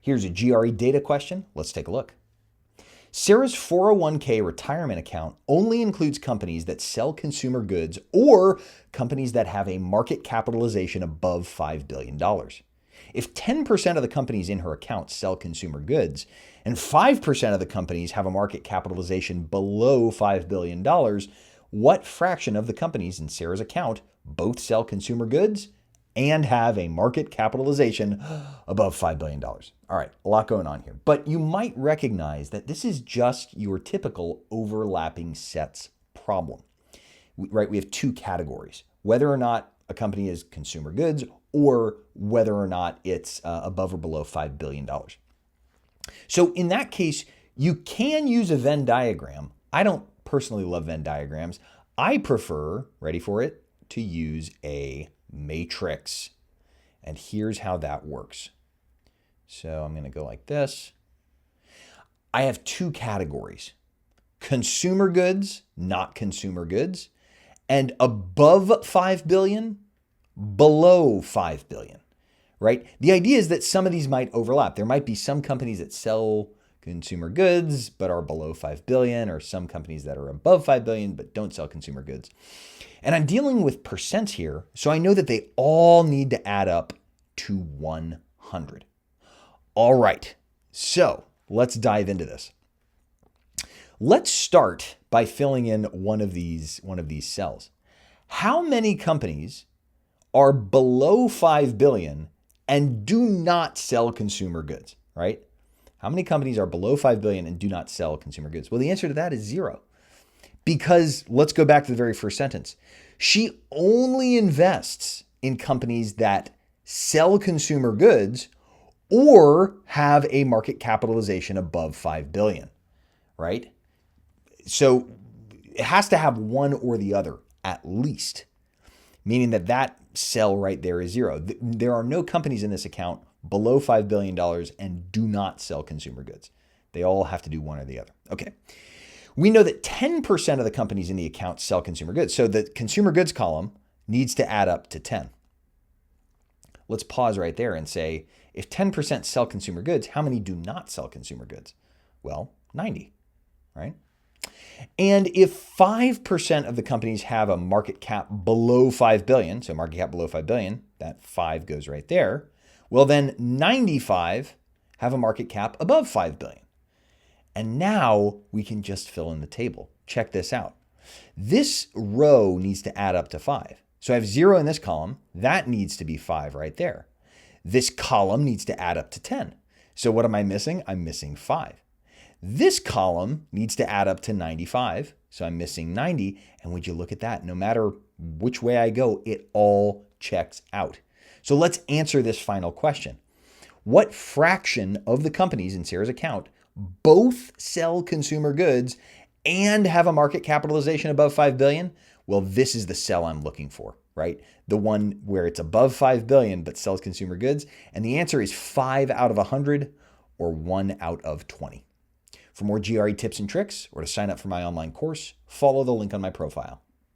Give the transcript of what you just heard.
Here's a GRE data question. Let's take a look. Sarah's 401k retirement account only includes companies that sell consumer goods or companies that have a market capitalization above $5 billion. If 10% of the companies in her account sell consumer goods and 5% of the companies have a market capitalization below $5 billion, what fraction of the companies in Sarah's account both sell consumer goods and have a market capitalization above $5 billion? All right, a lot going on here. But you might recognize that this is just your typical overlapping sets problem, right? We have two categories, whether or not a company is consumer goods or whether or not it's above or below $5 billion. So in that case, you can use a Venn diagram. I don't personally love Venn diagrams. I prefer, ready for it, to use a matrix. And here's how that works. So I'm going to go like this. I have two categories: consumer goods, not consumer goods, and above 5 billion, below 5 billion, right? The idea is that some of these might overlap. There might be some companies that sell consumer goods but are below 5 billion, or some companies that are above 5 billion but don't sell consumer goods. And I'm dealing with percents here, so I know that they all need to add up to 100. All right, so let's dive into this. Let's start by filling in one of these cells. How many companies are below 5 billion and do not sell consumer goods, right? How many companies are below 5 billion and do not sell consumer goods? Well, the answer to that is 0. Because let's go back to the very first sentence. She only invests in companies that sell consumer goods or have a market capitalization above 5 billion, right? So it has to have one or the other at least, meaning that that cell right there is 0. There are no companies in this account below $5 billion and do not sell consumer goods. They all have to do one or the other. Okay. We know that 10% of the companies in the account sell consumer goods. So the consumer goods column needs to add up to 10. Let's pause right there and say, if 10% sell consumer goods, how many do not sell consumer goods? Well, 90, right? And if 5% of the companies have a market cap below 5 billion, so market cap below 5 billion, that 5 goes right there. Well, then 95 have a market cap above 5 billion. And now we can just fill in the table. Check this out. This row needs to add up to 5. So I have 0 in this column. That needs to be 5 right there. This column needs to add up to 10. So what am I missing? I'm missing 5. This column needs to add up to 95. So I'm missing 90. And would you look at that? No matter which way I go, it all checks out. So let's answer this final question. What fraction of the companies in Sarah's account both sell consumer goods and have a market capitalization above 5 billion? Well, this is the cell I'm looking for, right? The one where it's above 5 billion but sells consumer goods. And the answer is 5 out of 100 or 1 out of 20. For more GRE tips and tricks or to sign up for my online course, follow the link on my profile.